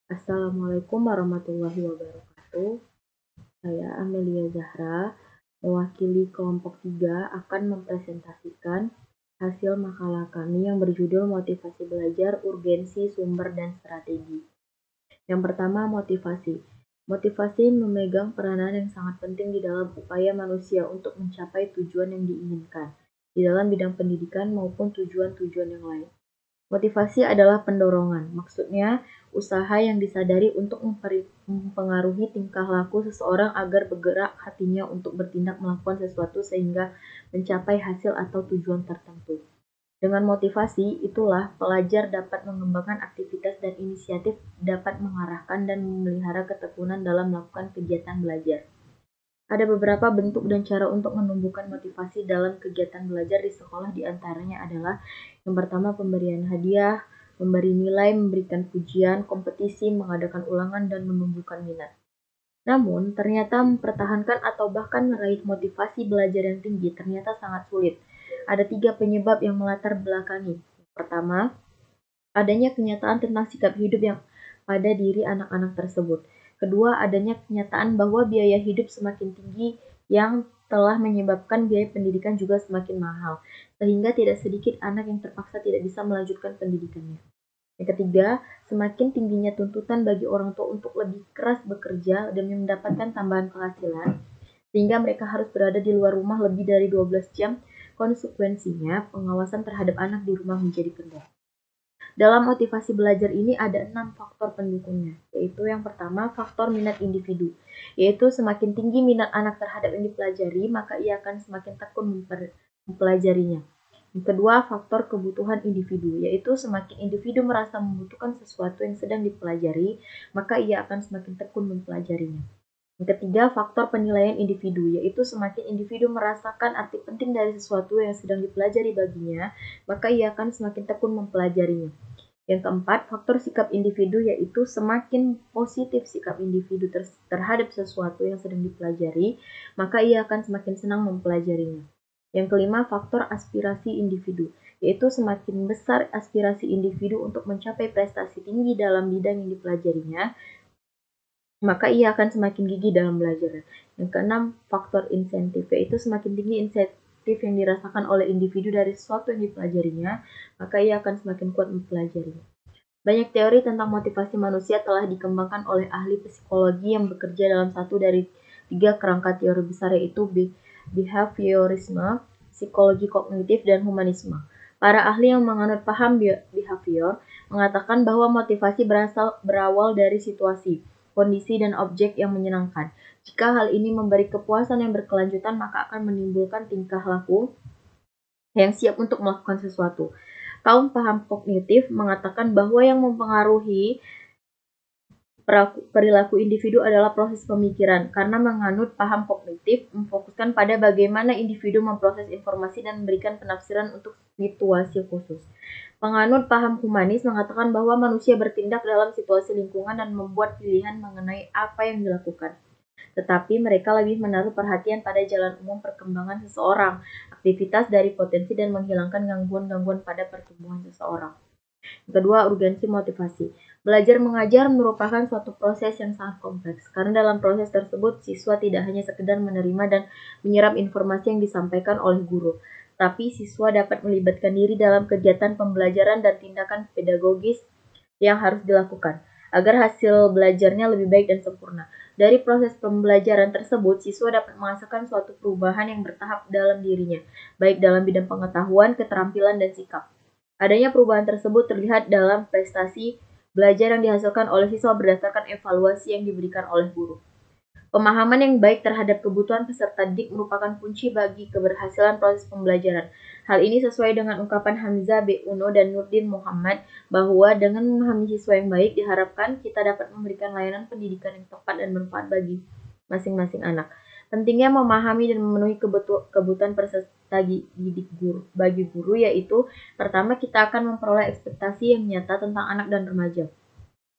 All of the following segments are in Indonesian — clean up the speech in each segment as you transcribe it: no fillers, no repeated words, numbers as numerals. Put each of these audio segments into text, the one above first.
Assalamualaikum warahmatullahi wabarakatuh. Saya Amelia Zahra, mewakili kelompok 3 akan mempresentasikan hasil makalah kami yang berjudul Motivasi Belajar, Urgensi, Sumber, dan Strategi. Yang pertama, motivasi. Motivasi memegang peranan yang sangat penting di dalam upaya manusia untuk mencapai tujuan yang diinginkan, di dalam bidang pendidikan maupun tujuan-tujuan yang lain. Motivasi adalah pendorongan, maksudnya usaha yang disadari untuk mempengaruhi tingkah laku seseorang agar bergerak hatinya untuk bertindak melakukan sesuatu sehingga mencapai hasil atau tujuan tertentu. Dengan motivasi, itulah pelajar dapat mengembangkan aktivitas dan inisiatif, dapat mengarahkan dan memelihara ketekunan dalam melakukan kegiatan belajar. Ada beberapa bentuk dan cara untuk menumbuhkan motivasi dalam kegiatan belajar di sekolah, di antaranya adalah yang pertama pemberian hadiah, memberi nilai, memberikan pujian, kompetisi, mengadakan ulangan, dan menumbuhkan minat. Namun, ternyata mempertahankan atau bahkan meraih motivasi belajar yang tinggi ternyata sangat sulit. Ada 3 penyebab yang melatar belakangi. Pertama, adanya kenyataan tentang sikap hidup yang pada diri anak-anak tersebut. Kedua, adanya kenyataan bahwa biaya hidup semakin tinggi yang telah menyebabkan biaya pendidikan juga semakin mahal, sehingga tidak sedikit anak yang terpaksa tidak bisa melanjutkan pendidikannya. Yang ketiga, semakin tingginya tuntutan bagi orang tua untuk lebih keras bekerja demi mendapatkan tambahan penghasilan, sehingga mereka harus berada di luar rumah lebih dari 12 jam. Konsekuensinya, pengawasan terhadap anak di rumah menjadi kendor. Dalam motivasi belajar ini ada 6 faktor pendukungnya, yaitu yang pertama faktor minat individu, yaitu semakin tinggi minat anak terhadap yang dipelajari, maka ia akan semakin tekun mempelajarinya. Yang kedua, faktor kebutuhan individu, yaitu semakin individu merasa membutuhkan sesuatu yang sedang dipelajari, maka ia akan semakin tekun mempelajarinya. Yang ketiga, faktor penilaian individu, yaitu semakin individu merasakan arti penting dari sesuatu yang sedang dipelajari baginya, maka ia akan semakin tekun mempelajarinya. Yang keempat, faktor sikap individu, yaitu semakin positif sikap individu terhadap sesuatu yang sedang dipelajari, maka ia akan semakin senang mempelajarinya. Yang kelima, faktor aspirasi individu, yaitu semakin besar aspirasi individu untuk mencapai prestasi tinggi dalam bidang yang dipelajarinya, maka ia akan semakin gigih dalam belajar. Yang keenam, faktor insentif, yaitu semakin tinggi insentif yang dirasakan oleh individu dari sesuatu yang dipelajarinya, maka ia akan semakin kuat mempelajarinya. Banyak teori tentang motivasi manusia telah dikembangkan oleh ahli psikologi yang bekerja dalam satu dari 3 kerangka teori besar, yaitu behaviorisme, psikologi kognitif, dan humanisme. Para ahli yang menganut paham behavior mengatakan bahwa motivasi berawal dari situasi, kondisi, dan objek yang menyenangkan. Jika hal ini memberi kepuasan yang berkelanjutan, maka akan menimbulkan tingkah laku yang siap untuk melakukan sesuatu. Kaum paham kognitif mengatakan bahwa yang mempengaruhi perilaku individu adalah proses pemikiran, karena menganut paham kognitif memfokuskan pada bagaimana individu memproses informasi dan memberikan penafsiran untuk situasi khusus. Penganut paham humanis mengatakan bahwa manusia bertindak dalam situasi lingkungan dan membuat pilihan mengenai apa yang dilakukan. Tetapi mereka lebih menaruh perhatian pada jalan umum perkembangan seseorang, aktivitas dari potensi, dan menghilangkan gangguan-gangguan pada pertumbuhan seseorang. Kedua, urgensi motivasi. Belajar mengajar merupakan suatu proses yang sangat kompleks, karena dalam proses tersebut siswa tidak hanya sekedar menerima dan menyerap informasi yang disampaikan oleh guru, tapi siswa dapat melibatkan diri dalam kegiatan pembelajaran dan tindakan pedagogis yang harus dilakukan, agar hasil belajarnya lebih baik dan sempurna. Dari proses pembelajaran tersebut, siswa dapat menghasilkan suatu perubahan yang bertahap dalam dirinya, baik dalam bidang pengetahuan, keterampilan, dan sikap. Adanya perubahan tersebut terlihat dalam prestasi belajar yang dihasilkan oleh siswa berdasarkan evaluasi yang diberikan oleh guru. Pemahaman yang baik terhadap kebutuhan peserta didik merupakan kunci bagi keberhasilan proses pembelajaran. Hal ini sesuai dengan ungkapan Hamzah B. Uno dan Nurdin Muhammad bahwa dengan memahami siswa yang baik diharapkan kita dapat memberikan layanan pendidikan yang tepat dan bermanfaat bagi masing-masing anak. Pentingnya memahami dan memenuhi kebutuhan peserta didik bagi guru, yaitu pertama, kita akan memperoleh ekspektasi yang nyata tentang anak dan remaja.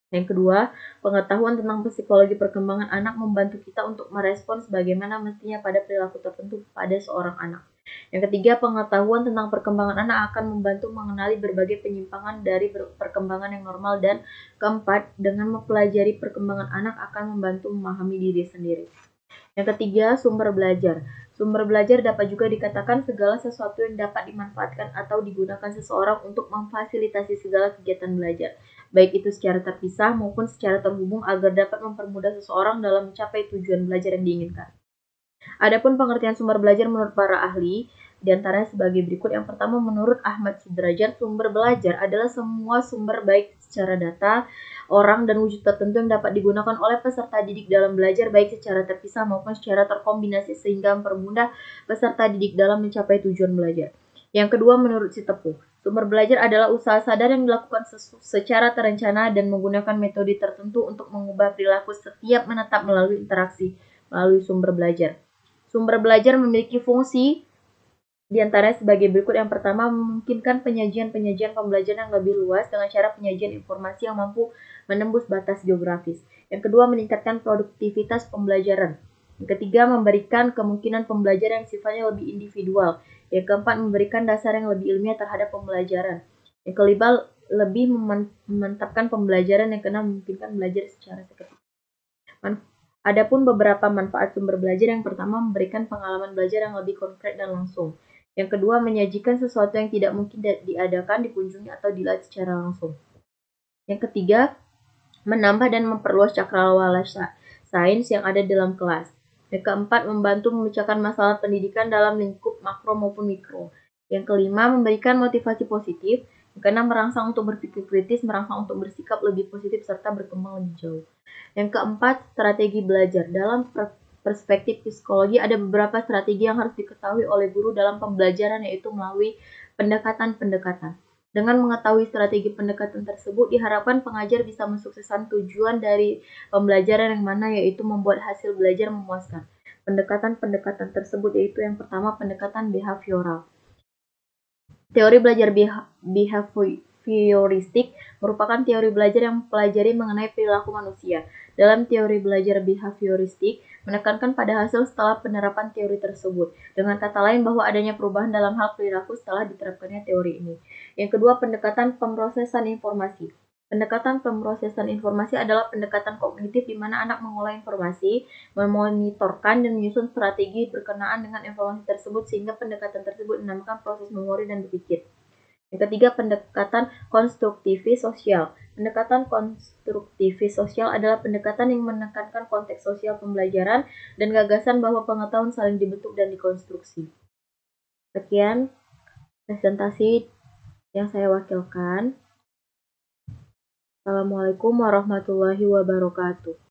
Yang kedua, pengetahuan tentang psikologi perkembangan anak membantu kita untuk merespons bagaimana mestinya pada perilaku tertentu pada seorang anak. Yang ketiga, pengetahuan tentang perkembangan anak akan membantu mengenali berbagai penyimpangan dari perkembangan yang normal. Dan keempat, dengan mempelajari perkembangan anak akan membantu memahami diri sendiri. Yang ketiga, sumber belajar. Sumber belajar dapat juga dikatakan segala sesuatu yang dapat dimanfaatkan atau digunakan seseorang untuk memfasilitasi segala kegiatan belajar, baik itu secara terpisah maupun secara terhubung agar dapat mempermudah seseorang dalam mencapai tujuan belajar yang diinginkan. Adapun pengertian sumber belajar menurut para ahli, diantaranya sebagai berikut. Yang pertama, menurut Ahmad Sudrajat, sumber belajar adalah semua sumber baik secara data, orang, dan wujud tertentu yang dapat digunakan oleh peserta didik dalam belajar baik secara terpisah maupun secara terkombinasi sehingga mempermudah peserta didik dalam mencapai tujuan belajar. Yang kedua, menurut Sitepu, sumber belajar adalah usaha sadar yang dilakukan secara terencana dan menggunakan metode tertentu untuk mengubah perilaku setiap menetap melalui interaksi melalui sumber belajar. Sumber belajar memiliki fungsi diantaranya sebagai berikut. Yang pertama, memungkinkan penyajian pembelajaran yang lebih luas dengan cara penyajian informasi yang mampu menembus batas geografis. Yang kedua, meningkatkan produktivitas pembelajaran. Yang ketiga, memberikan kemungkinan pembelajaran yang sifatnya lebih individual. Yang keempat, memberikan dasar yang lebih ilmiah terhadap pembelajaran. Yang kelima, lebih memantapkan pembelajaran. Yang keenam, memungkinkan belajar secara seketika. Adapun beberapa manfaat sumber belajar, yang pertama, memberikan pengalaman belajar yang lebih konkret dan langsung. Yang kedua, menyajikan sesuatu yang tidak mungkin diadakan, dikunjungi, atau dilihat secara langsung. Yang ketiga, menambah dan memperluas cakrawala sains yang ada dalam kelas. Yang keempat, membantu memecahkan masalah pendidikan dalam lingkup makro maupun mikro. Yang kelima, memberikan motivasi positif. Yang keenam, merangsang untuk berpikir kritis, merangsang untuk bersikap lebih positif, serta berkembang lebih jauh. Yang keempat, strategi belajar. Dalam perspektif psikologi, ada beberapa strategi yang harus diketahui oleh guru dalam pembelajaran, yaitu melalui pendekatan-pendekatan. Dengan mengetahui strategi pendekatan tersebut, diharapkan pengajar bisa mensukseskan tujuan dari pembelajaran yang mana, yaitu membuat hasil belajar memuaskan. Pendekatan-pendekatan tersebut yaitu yang pertama, pendekatan behavioral. Teori belajar behavioristik merupakan teori belajar yang mempelajari mengenai perilaku manusia. Dalam teori belajar behavioristik, menekankan pada hasil setelah penerapan teori tersebut. Dengan kata lain, bahwa adanya perubahan dalam hal perilaku setelah diterapkannya teori ini. Yang kedua, pendekatan pemrosesan informasi. Pendekatan pemrosesan informasi adalah pendekatan kognitif di mana anak mengolah informasi, memonitorkan, dan menyusun strategi berkenaan dengan informasi tersebut, sehingga pendekatan tersebut dinamakan proses memori dan berpikir. Yang ketiga, pendekatan konstruktivis sosial. Pendekatan konstruktivis sosial adalah pendekatan yang menekankan konteks sosial pembelajaran dan gagasan bahwa pengetahuan saling dibentuk dan dikonstruksi. Sekian presentasi yang saya wakilkan. Assalamualaikum warahmatullahi wabarakatuh.